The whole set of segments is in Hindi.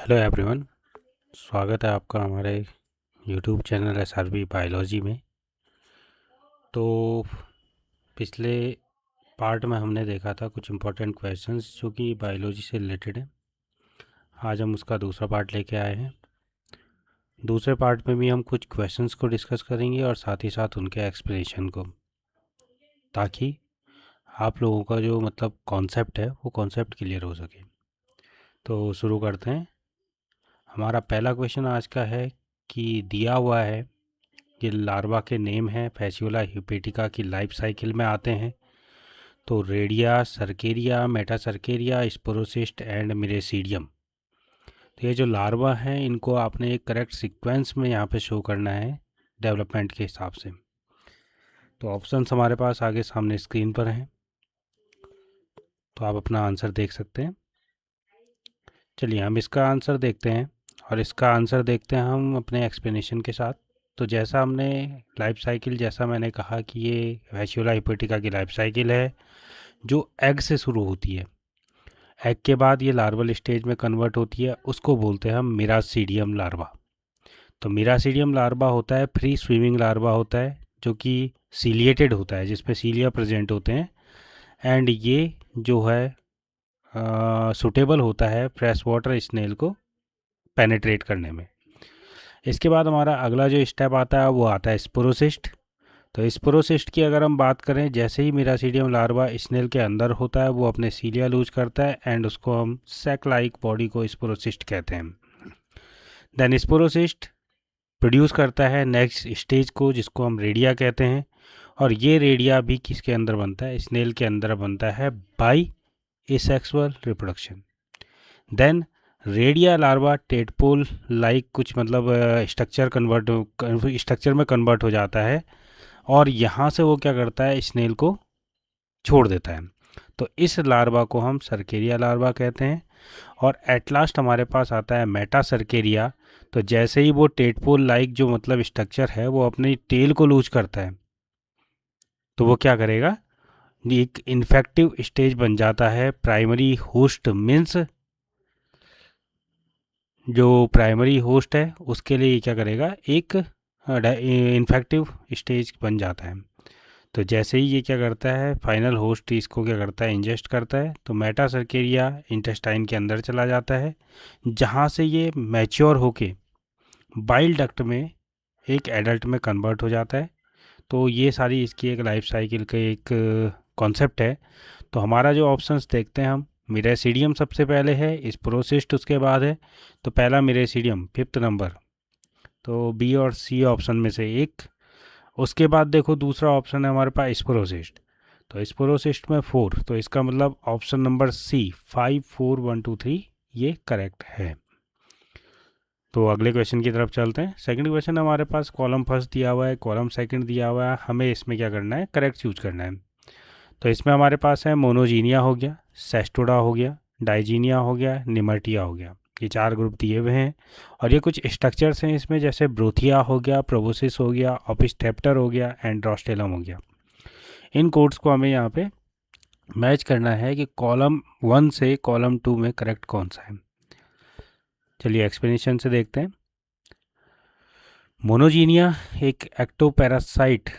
Hello everyone. स्वागत है आपका हमारे यूट्यूब चैनल एसआरबी बायोलॉजी में। तो पिछले पार्ट में हमने देखा था कुछ इम्पोर्टेंट क्वेश्चंस जो कि बायोलॉजी से रिलेटेड है। आज हम उसका दूसरा पार्ट लेके आए हैं। दूसरे पार्ट में भी हम कुछ क्वेश्चंस को डिस्कस करेंगे और साथ ही साथ उनके एक्सप्लेनेशन को, ताकि आप लोगों का जो मतलब कॉन्सेप्ट है वो कॉन्सेप्ट क्लियर हो सके। तो शुरू करते हैं। हमारा पहला क्वेश्चन आज का है कि दिया हुआ है ये लार्वा के नेम हैं, फैसियोला ह्यूपेटिका की लाइफ साइकिल में आते हैं। तो redia, cercaria, metacercaria, sporocyst and miracidium. तो ये जो लार्वा हैं इनको आपने एक करेक्ट सीक्वेंस में यहाँ पे शो करना है डेवलपमेंट के हिसाब से। तो ऑप्शंस हमारे पास आगे सामने स्क्रीन पर हैं, तो आप अपना आंसर देख सकते हैं। चलिए हम इसका आंसर देखते हैं और इसका आंसर देखते हैं हम अपने एक्सप्लेनेशन के साथ। तो जैसा हमने लाइफ साइकिल, जैसा मैंने कहा कि ये फैसियोला ह्यूपेटिका की लाइफ साइकिल है जो एग से शुरू होती है। एग के बाद ये लार्वल स्टेज में कन्वर्ट होती है, उसको बोलते हैं हम मिरासीडियम लार्वा। तो मिरासीडियम लार्वा होता है फ्री स्विमिंग लार्वा होता है जो कि सीलिएटेड होता है, जिसपे सीलिया प्रेजेंट होते हैं। एंड ये जो है सुटेबल होता है फ्रेश वाटर स्नेल को पेनेट्रेट करने में। इसके बाद हमारा अगला जो स्टेप आता है वो आता है स्पोरोसिस्ट। तो स्पोरोसिस्ट की अगर हम बात करें, जैसे ही मिरासीडियम लार्वा स्नेल के अंदर होता है वो अपने सीलिया लूज करता है एंड उसको हम सैक लाइक बॉडी को स्पोरोसिस्ट कहते हैं। देन स्पोरोसिस्ट प्रोड्यूस करता है नेक्स्ट स्टेज को, जिसको हम रेडिया कहते हैं। और ये रेडिया भी किसके अंदर बनता है? स्नेल के अंदर बनता है by asexual reproduction. Then redia larva tadpole like कुछ मतलब स्ट्रक्चर में कन्वर्ट हो जाता है और यहाँ से वो क्या करता है, स्नेल को छोड़ देता है। तो इस लार्वा को हम सर्केरिया लार्वा कहते हैं। और एट लास्ट हमारे पास आता है मेटा सर्केरिया। तो जैसे ही वो टेडपोल लाइक जो मतलब स्ट्रक्चर है वो अपनी टेल को लूज करता है, तो वो क्या करेगा, एक इन्फेक्टिव स्टेज बन जाता है। प्राइमरी होस्ट मीन्स जो प्राइमरी होस्ट है उसके लिए क्या करेगा, एक इन्फेक्टिव स्टेज बन जाता है। तो जैसे ही ये क्या करता है, फाइनल होस्ट इसको क्या करता है, इंजेस्ट करता है। तो मेटासर्केरिया इंटेस्टाइन के अंदर चला जाता है, जहाँ से ये मैच्योर होके बाइल डक्ट में एक एडल्ट में कन्वर्ट हो जाता है। तो ये सारी इसकी एक लाइफ साइकिल का एक कॉन्सेप्ट है। तो हमारा जो ऑप्शंस देखते हैं हम, मिरेसीडियम सबसे पहले है, स्पोरोसिस्ट उसके बाद है। तो पहला मिरेसीडियम 5th नंबर, तो बी और सी ऑप्शन में से एक। उसके बाद देखो दूसरा ऑप्शन है हमारे पास स्पोरोसिस्ट। तो स्पोरोसिस्ट में 4, तो इसका मतलब ऑप्शन नंबर सी 5 4 1 2 3 ये करेक्ट है। तो अगले क्वेश्चन की तरफ चलते हैं। सेकंड क्वेश्चन हमारे पास कॉलम फर्स्ट दिया हुआ है, कॉलम सेकंड दिया हुआ है, हमें इसमें क्या करना है, करेक्ट चूज करना है। तो इसमें हमारे पास है मोनोजीनिया हो गया, सेस्टोडा हो गया, डाइजीनिया हो गया, निमर्टिया हो गया। ये 4 ग्रुप दिए हुए हैं और ये कुछ स्ट्रक्चर्स हैं इसमें, जैसे ब्रोथिया हो गया, प्रोबोसिस हो गया, ऑपिस्थेप्टर हो गया, एंड्रोस्टेलम हो गया। इन कोड्स को हमें यहाँ पे मैच करना है कि कॉलम 1 से कॉलम 2 में करेक्ट कौन सा है। चलिए एक्सप्लेनेशन से देखते हैं। मोनोजीनिया एक एक्टोपैरासाइट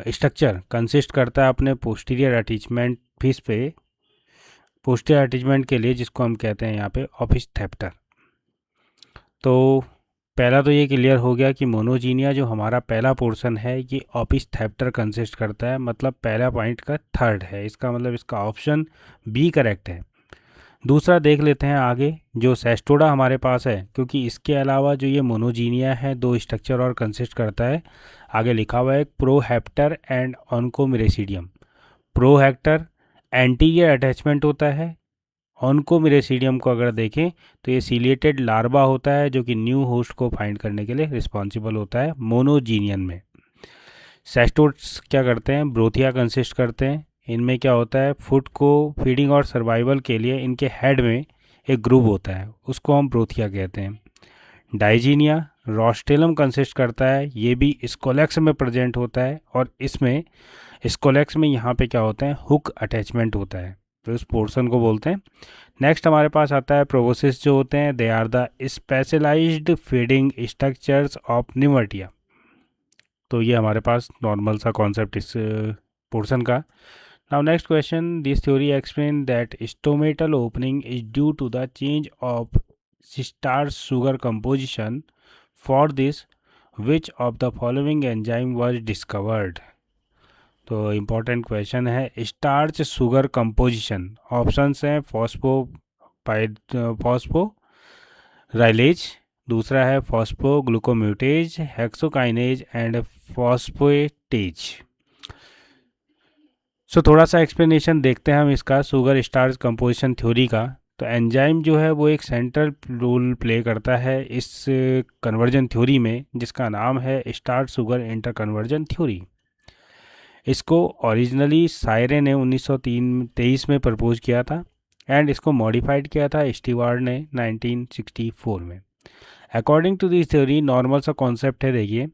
स्ट्रक्चर कंसिस्ट करता है अपने पोस्टीरियर अटैचमेंट फिश पे, पोस्टीरियर अटैचमेंट के लिए, जिसको हम कहते हैं यहाँ पे ऑपिस्थेप्टर। तो पहला तो ये क्लियर हो गया कि मोनोजीनिया जो हमारा पहला पोर्शन है ये ऑपिस्थेप्टर कंसिस्ट करता है, मतलब पहला पॉइंट का थर्ड है, इसका मतलब इसका ऑप्शन बी करेक्ट है। दूसरा देख लेते हैं आगे, जो सेस्टोडा हमारे पास है, क्योंकि इसके अलावा जो ये मोनोजीनिया है 2 स्ट्रक्चर और कंसिस्ट करता है। आगे लिखा हुआ है प्रोहेप्टर एंड ऑनकोमिरेसीडियम। प्रोहेक्टर एंटीरियर अटैचमेंट होता है, ऑनकोमिरेसीडियम को अगर देखें तो ये सीलिएटेड लार्वा होता है जो कि न्यू होस्ट को फाइंड करने के लिए रिस्पॉन्सिबल होता है मोनोजीनियन में। सेस्टोड्स क्या करते हैं, ब्रोथिया कंसिस्ट करते हैं। इनमें क्या होता है, फूड को फीडिंग और सर्वाइवल के लिए इनके हेड में एक ग्रुप होता है, उसको हम ब्रोथिया कहते हैं। डाइजीनिया रोस्टेलम कंसिस्ट करता है, ये भी स्कोलेक्स में प्रेजेंट होता है और इसमें स्कोलेक्स में यहाँ पे क्या होता है, हुक अटैचमेंट होता है। तो उस पोर्शन को बोलते हैं। नेक्स्ट हमारे पास आता है प्रोबोसिस जो होते हैं, they are the specialised feeding structures of Nemertea. तो ये हमारे पास नॉर्मल सा कॉन्सेप्ट इस पोर्शन का। Now next question, this theory explain that stomatal opening is due to the change of starch sugar composition. For this which of the following enzyme was discovered. तो इम्पॉर्टेंट क्वेश्चन है, स्टार्च शुगर कंपोजिशन। ऑप्शंस हैं फॉस्फोराइलेज, दूसरा है phosphoglucomutase, hexokinase and phosphatase. So थोड़ा सा एक्सप्लेनेशन देखते हैं हम इसका शुगर स्टार्च कंपोजिशन थ्योरी का। तो एंजाइम जो है वो एक सेंट्रल रोल प्ले करता है इस कन्वर्जन थ्योरी में, जिसका नाम है starch sugar inter conversion theory. इसको ओरिजिनली सायरे ने 1923 में प्रपोज किया था एंड इसको मॉडिफाइड किया था स्टीवार्ड ने 1964 में। According to this theory normal सा कॉन्सेप्ट है। देखिए,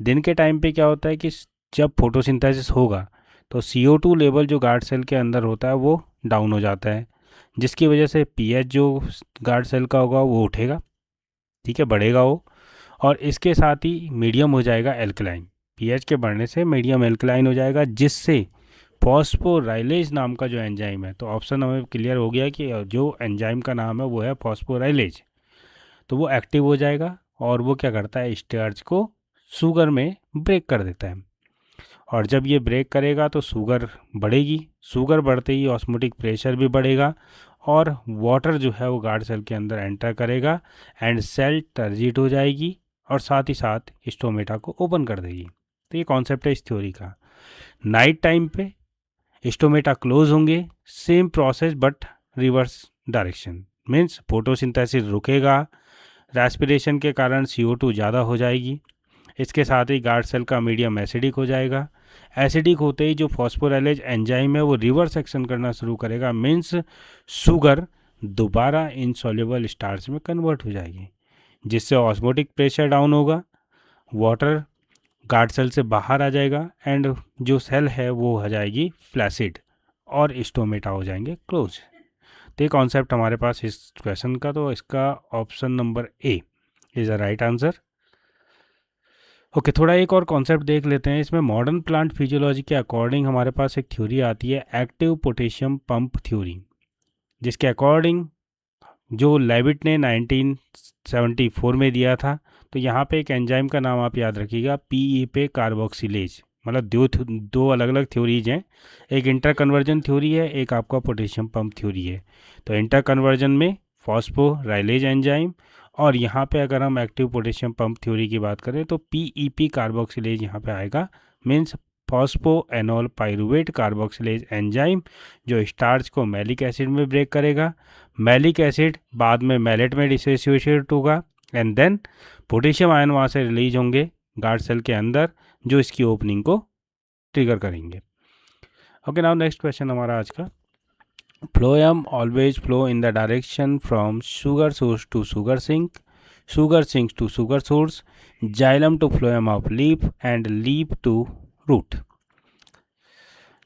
दिन के टाइम पे क्या होता है कि जब फोटोसिंथेसिस होगा तो CO2 लेवल जो गार्ड सेल के अंदर होता है वो डाउन हो जाता है, जिसकी वजह से pH जो गार्ड सेल का होगा वो उठेगा, ठीक है, बढ़ेगा वो, और इसके साथ ही मीडियम हो जाएगा एल्कलाइन। pH के बढ़ने से मीडियम एल्कलाइन हो जाएगा, जिससे फॉस्फोराइलेज नाम का जो एंजाइम है, तो ऑप्शन हमें क्लियर हो गया कि जो एंजाइम का नाम है वो है फॉस्फोराइलेज, तो वो एक्टिव हो जाएगा और वो क्या करता है, स्टार्च को शुगर में ब्रेक कर देता है। और जब ये ब्रेक करेगा तो शुगर बढ़ेगी, शुगर बढ़ते ही ऑस्मोटिक प्रेशर भी बढ़ेगा और वाटर जो है वो गार्ड सेल के अंदर एंटर करेगा एंड सेल टर्जिट हो जाएगी और साथ ही साथ स्टोमेटा को ओपन कर देगी। तो ये कॉन्सेप्ट है इस थ्योरी का। नाइट टाइम पे स्टोमेटा क्लोज होंगे, same process but reverse direction, means photosynthesis रुकेगा, रेस्पिरेशन के कारण CO2 ज़्यादा हो जाएगी, इसके साथ ही गार्ड सेल का मीडियम एसिडिक हो जाएगा। एसिडिक होते ही जो फॉस्फोराइलेज एंजाइम है वो रिवर्स एक्शन करना शुरू करेगा, मीन्स शुगर दोबारा इनसॉल्युबल स्टार्च में कन्वर्ट हो जाएगी, जिससे ऑस्मोटिक प्रेशर डाउन होगा, वाटर गार्ड सेल से बाहर आ जाएगा एंड जो सेल है वो हो जाएगी फ्लैसिड और स्टोमेटा हो जाएंगे क्लोज। तो ये कॉन्सेप्ट हमारे पास इस क्वेश्चन का, तो इसका option number A is a right answer. Okay, थोड़ा एक और कॉन्सेप्ट देख लेते हैं। इसमें मॉडर्न प्लांट फिजियोलॉजी के अकॉर्डिंग हमारे पास एक थ्योरी आती है, एक्टिव पोटेशियम पंप थ्योरी, जिसके अकॉर्डिंग जो लेविट ने 1974 में दिया था। तो यहाँ पे एक एंजाइम का नाम आप याद रखिएगा, PEP कार्बोक्सिलेज। मतलब दो अलग अलग थ्योरीज हैं, एक इंटर कन्वर्जन थ्योरी है, एक आपका पोटेशियम पंप थ्योरी है। तो इंटर कन्वर्जन में फॉस्फोराइलेज एंजाइम, और यहाँ पे अगर हम एक्टिव पोटेशियम पंप थ्योरी की बात करें तो PEP कार्बोक्सिलेज यहाँ पे आएगा, मीन्स फॉस्फोएनोल पाइरुवेट कार्बोक्सिलेज एंजाइम, जो स्टार्च को मैलिक एसिड में ब्रेक करेगा। मैलिक एसिड बाद में मैलेट में डिसोसिएट होगा एंड देन पोटेशियम आयन वहाँ से रिलीज होंगे गार्ड सेल के अंदर, जो इसकी ओपनिंग को ट्रिगर करेंगे। ओके, नाउ नेक्स्ट क्वेश्चन हमारा आज का, phloem always flow in the direction from sugar source to sugar sink, sugar sink to sugar source, xylem to phloem of leaf and leaf to root.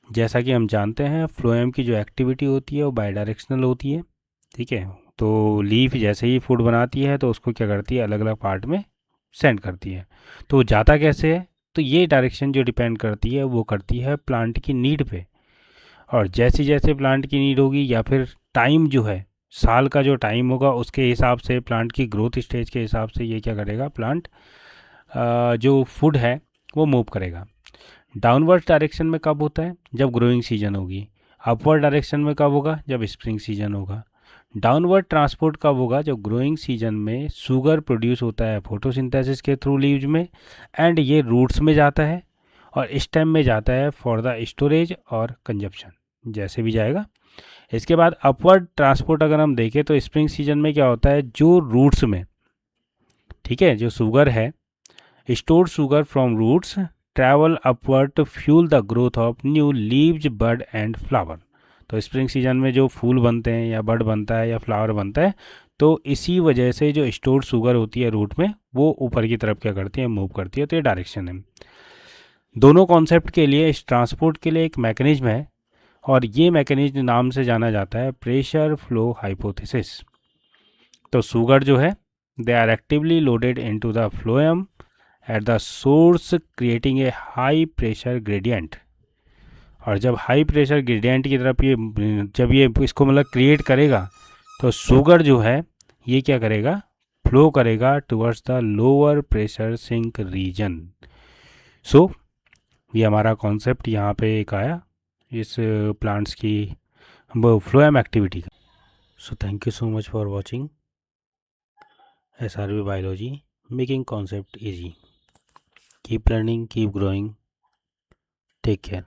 जैसा कि हम जानते हैं फ्लोएम की जो एक्टिविटी होती है वो बाई डायरेक्शनल होती है, ठीक है। तो लीफ जैसे ही फूड बनाती है तो उसको क्या करती है, अलग अलग पार्ट में सेंड करती है। तो जाता कैसे है, तो ये डायरेक्शन जो डिपेंड करती है वो करती है प्लांट की नीड पे, और जैसे जैसे प्लांट की नीड होगी या फिर टाइम जो है, साल का जो टाइम होगा उसके हिसाब से, प्लांट की ग्रोथ स्टेज के हिसाब से ये क्या करेगा, प्लांट जो फूड है वो मूव करेगा। डाउनवर्ड डायरेक्शन में कब होता है, जब ग्रोइंग सीजन होगी। अपवर्ड डायरेक्शन में कब होगा, जब स्प्रिंग सीजन होगा। डाउनवर्ड ट्रांसपोर्ट कब होगा, जब ग्रोइंग सीजन में शुगर प्रोड्यूस होता है फोटोसिंथेसिस के थ्रू लीव्स में, एंड ये रूट्स में जाता है और स्टेम में जाता है फॉर द स्टोरेज और कंजप्शन, जैसे भी जाएगा। इसके बाद अपवर्ड ट्रांसपोर्ट अगर हम देखें तो स्प्रिंग सीजन में क्या होता है, जो रूट्स में, ठीक है, जो शुगर है, stored sugar from roots travel upward to fuel the growth of new leaves, bud and flower. तो स्प्रिंग सीजन में जो फूल बनते हैं या बड बनता है या फ्लावर बनता है, तो इसी वजह से जो स्टोर्ड शुगर होती है रूट में वो ऊपर की तरफ क्या करती है, मूव करती है। तो ये डायरेक्शन है। दोनों कॉन्सेप्ट के लिए, इस ट्रांसपोर्ट के लिए एक मैकेनिज्म है और ये मैकेनिज्म नाम से जाना जाता है प्रेशर फ्लो हाइपोथेसिस। तो शुगर जो है they are actively loaded into the phloem at the source creating a high pressure gradient. और जब हाई प्रेशर ग्रेडियंट की तरफ ये जब ये इसको मतलब क्रिएट करेगा तो शुगर जो है ये क्या करेगा, फ्लो करेगा towards the lower pressure sink region. So ये हमारा कॉन्सेप्ट यहाँ पे एक आया इस प्लांट्स की फ्लोएम एक्टिविटी का। So thank you so much for watching SRB biology making concept easy. Keep learning, keep growing, take care.